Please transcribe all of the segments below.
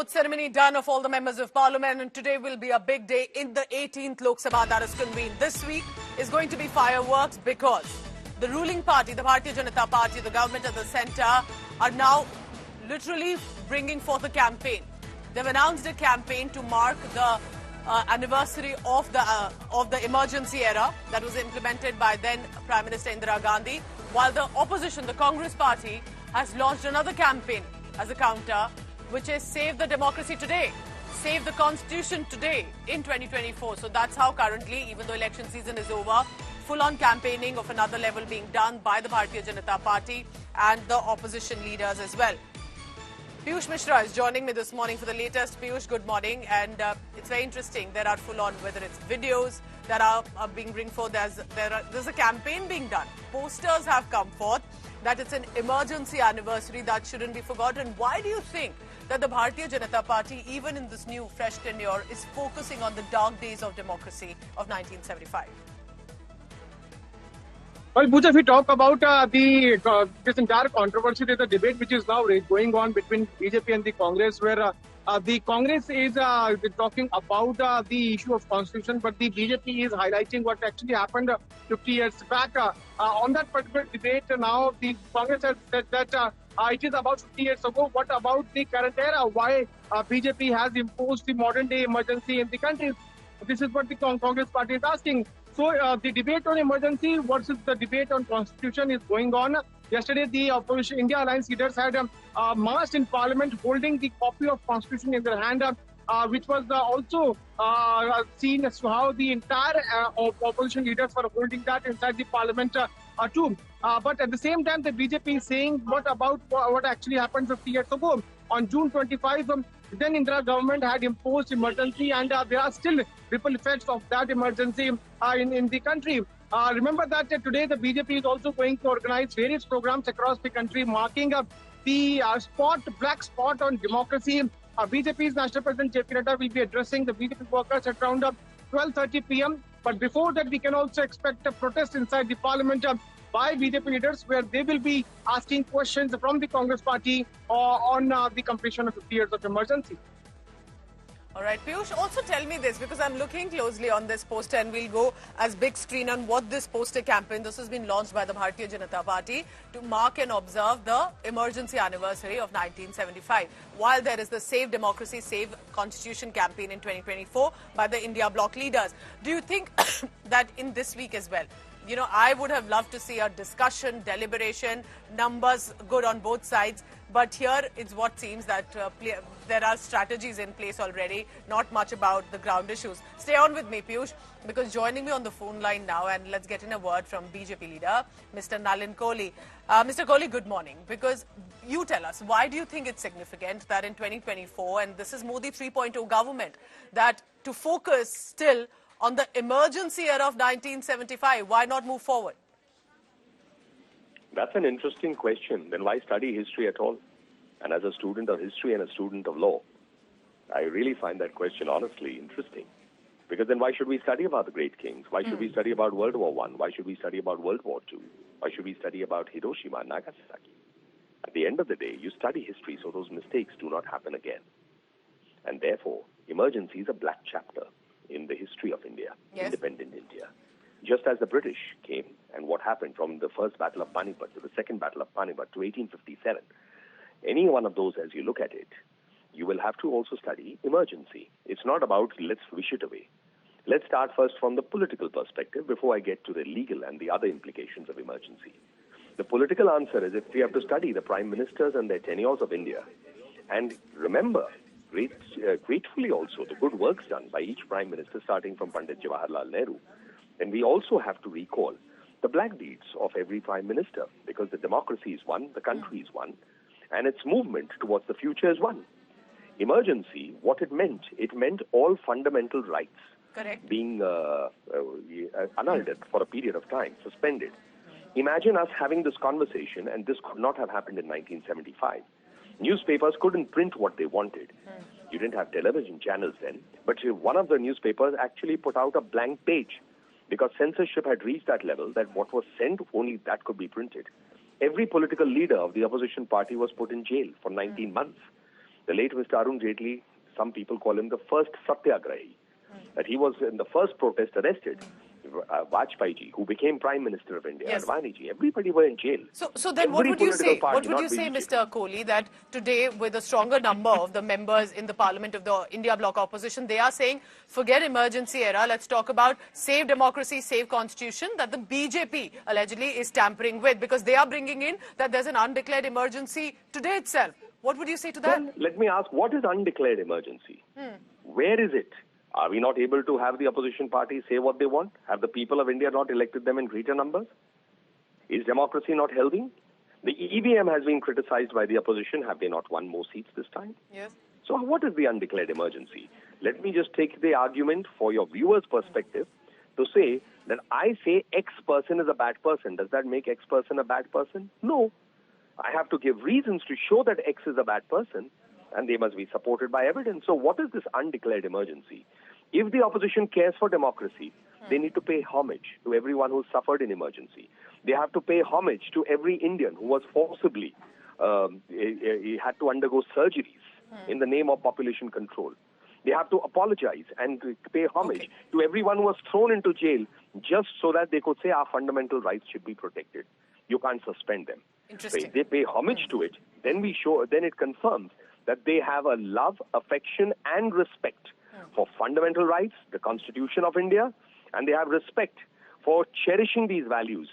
Oath ceremony done of all the members of parliament, and today will be a big day in the 18th Lok Sabha that is convened. This week is going to be fireworks because the ruling party, the Bharatiya Janata Party, the government at the centre are now literally bringing forth a campaign. They've announced a campaign to mark the anniversary of the emergency era that was implemented by then Prime Minister Indira Gandhi, while the opposition, the Congress party, has launched another campaign as a counter, which is Save the Democracy Today, Save the Constitution Today in 2024. So that's how currently, even though election season is over, full-on campaigning of another level being done by the Bharatiya Janata Party and the opposition leaders as well. Piyush Mishra is joining me this morning for the latest. Piyush, good morning. And it's very interesting. There are full-on, whether it's videos that are being bring forth, there's a campaign being done. Posters have come forth that it's an emergency anniversary that shouldn't be forgotten. Why do you think that the Bharatiya Janata Party, even in this new fresh tenure, is focusing on the dark days of democracy of 1975? Well, Pooja, if we talk about this entire controversy, there's a debate which is now going on between BJP and the Congress, where the Congress is talking about the issue of constitution, but the BJP is highlighting what actually happened 50 years back. On that particular debate, now the Congress has said that it is about 50 years ago. What about the current era? Why BJP has imposed the modern-day emergency in the country? This is what the Congress party is asking. So the debate on emergency versus the debate on constitution is going on. Yesterday, the opposition India Alliance leaders had marched in Parliament holding the copy of constitution in their hand, which was also seen as to how the entire opposition leaders were holding that inside the Parliament too. But at the same time, the BJP is saying, what about what actually happened 50 years ago? On June 25, then Indira government had imposed emergency, and there are still ripple effects of that emergency in the country. Remember that today the BJP is also going to organize various programs across the country, marking the black spot on democracy. BJP's National President JP Nadda will be addressing the BJP workers at around 12:30 p.m. But before that, we can also expect a protest inside the Parliament by BJP leaders, where they will be asking questions from the Congress party on the completion of 50 years of emergency. All right, Piyush, also tell me this, because I'm looking closely on this poster, and we'll go as big screen on what this poster campaign, this has been launched by the Bharatiya Janata Party to mark and observe the emergency anniversary of 1975, while there is the Save Democracy, Save Constitution campaign in 2024 by the India bloc leaders. Do you think that in this week as well, you know, I would have loved to see a discussion, deliberation, numbers good on both sides. But here it's what seems that there are strategies in place already, not much about the ground issues. Stay on with me, Piyush, because joining me on the phone line now, and let's get in a word from BJP leader, Mr. Nalin Kohli. Mr. Kohli, good morning. Because you tell us, why do you think it's significant that in 2024, and this is Modi 3.0 government, that to focus still on the emergency era of 1975, why not move forward? That's an interesting question. Then why study history at all? And as a student of history and a student of law, I really find that question honestly interesting. Because then why should we study about the great kings? Why should we study about World War I? Why should we study about World War II? Why should we study about Hiroshima and Nagasaki? At the end of the day, you study history so those mistakes do not happen again. And therefore, emergency is a black chapter in the history of India, independent India. Just as the British came, and what happened from the first Battle of Panipat to the second Battle of Panipat to 1857, any one of those, as you look at it, you will have to also study emergency. It's not about let's wish it away. Let's start first from the political perspective before I get to the legal and the other implications of emergency. The political answer is if we have to study the prime ministers and their tenures of India, and remember, gratefully also, the good works done by each prime minister, starting from Pandit Jawaharlal Nehru, then we also have to recall the black deeds of every prime minister, because the democracy is one, the country is one, and its movement towards the future is one. Emergency, what it meant all fundamental rights being annulled for a period of time, suspended. Imagine us having this conversation, and this could not have happened in 1975. Newspapers couldn't print what they wanted. You didn't have television channels then, but one of the newspapers actually put out a blank page, because censorship had reached that level that what was sent, only that could be printed. Every political leader of the opposition party was put in jail for 19 months. The late Mr. Arun Jaitley, some people call him the first Satyagrahi, that he was in the first protest arrested. Vajpayee ji, who became Prime Minister of India, Yes. Advani ji, everybody were in jail. So then what Every would you political say? party, What would not you say, BJP. Mr. Kohli, that today with a stronger number of the members in the Parliament of the India bloc opposition, they are saying, forget emergency era, let's talk about save democracy, save constitution, that the BJP allegedly is tampering with, because they are bringing in that there's an undeclared emergency today itself. What would you say to that? Well, let me ask, what is undeclared emergency? Where is it? Are we not able to have the opposition parties say what they want? Have the people of India not elected them in greater numbers? Is democracy not healthy? The EVM has been criticized by the opposition. Have they not won more seats this time? Yes. So what is the undeclared emergency? Let me just take the argument for your viewers' perspective to say that I say X person is a bad person. Does that make X person a bad person? No. I have to give reasons to show that X is a bad person, and they must be supported by evidence. So what is this undeclared emergency? If the opposition cares for democracy, they need to pay homage to everyone who suffered in emergency. They have to pay homage to every Indian who was forcibly, he had to undergo surgeries in the name of population control. They have to apologize and pay homage to everyone who was thrown into jail just so that they could say our fundamental rights should be protected. You can't suspend them. Interesting. If they pay homage to it, then it confirms that they have a love, affection, and respect for fundamental rights, the Constitution of India, and they have respect for cherishing these values.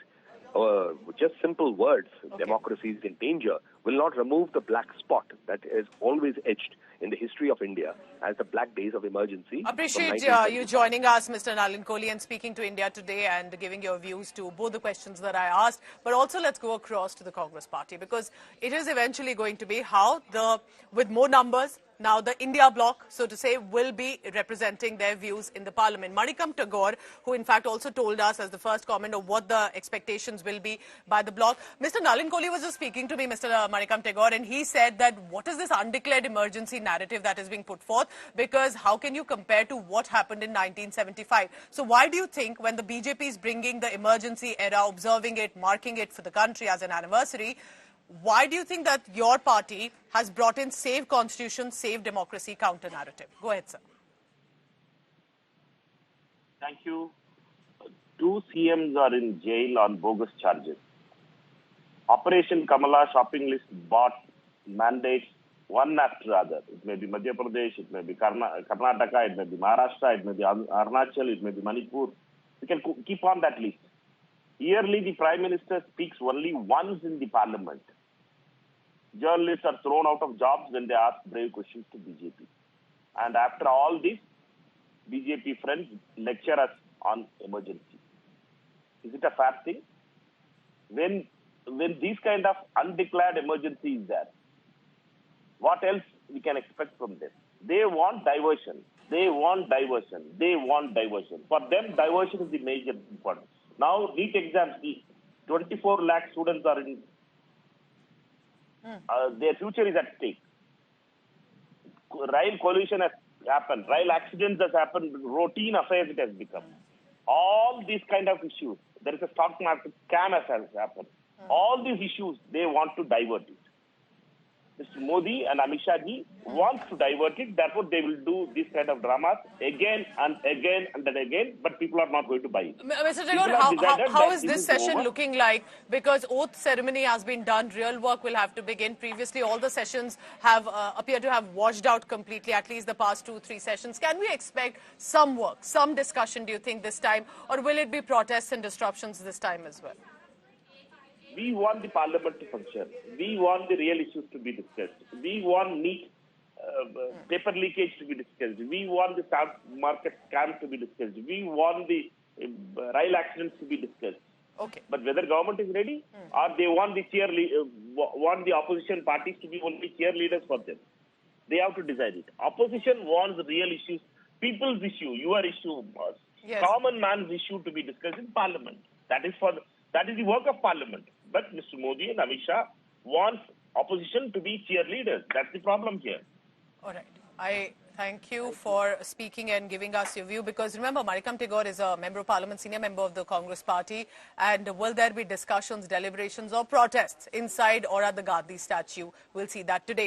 Just simple words, democracy is in danger, will not remove the black spot that is always etched in the history of India as the black days of emergency. Appreciate you joining us, Mr. Nalin Kohli, and speaking to India Today and giving your views to both the questions that I asked. But also let's go across to the Congress party, because it is eventually going to be how with more numbers, now the India bloc, so to say, will be representing their views in the parliament. Manickam Tagore, who in fact also told us as the first comment of what the expectations will be by the bloc. Mr. Nalin Kohli was just speaking to me, Mr. Manickam Tagore, and he said that what is this undeclared emergency narrative that is being put forth? Because how can you compare to what happened in 1975? So why do you think when the BJP is bringing the emergency era, observing it, marking it for the country as an anniversary, why do you think that your party has brought in save constitution, save democracy counter narrative? Go ahead, sir. Thank you. Two CMs are in jail on bogus charges. Operation Kamala shopping list bought mandates one after the other. It may be Madhya Pradesh, it may be Karnataka, it may be Maharashtra, it may be Arunachal, it may be Manipur. We can keep on that list. Yearly, the Prime Minister speaks only once in the Parliament. Journalists are thrown out of jobs when they ask brave questions to BJP. And after all this, BJP friends lecture us on emergency. Is it a fair thing? When this kind of undeclared emergency is there, what else we can expect from them? They want diversion. They want diversion. They want diversion. For them, diversion is the major important. Now, NEET exams, the 24 lakh students are in, their future is at stake. Rail collision has happened. Rail accidents has happened. Routine affairs it has become. All these kind of issues. There is a stock market scam has happened. All these issues, they want to divert it. Mr. Modi and Amit Shah ji wants to divert it. Therefore, they will do this kind of dramas again and again and then again. But people are not going to buy it. Mr. Tagore, how is this session looking like? Because oath ceremony has been done. Real work will have to begin. Previously, all the sessions have appear to have washed out completely, at least the past 2-3 sessions. Can we expect some work, some discussion, do you think, this time? Or will it be protests and disruptions this time as well? We want the parliament to function. We want the real issues to be discussed. We want NEET paper leakage to be discussed. We want the stock market scam to be discussed. We want the rail accidents to be discussed. Okay. But whether government is ready or they want the opposition parties to be only cheerleaders for them, they have to decide it. Opposition wants real issues, people's issue, your issue, common man's issue to be discussed in parliament. That is the work of parliament. But Mr. Modi and Amit Shah wants opposition to be cheerleaders. That's the problem here. All right. I thank you for speaking and giving us your view, because remember, Manickam Tagore is a member of parliament, senior member of the Congress party. And will there be discussions, deliberations or protests inside or at the Gandhi statue? We'll see that today.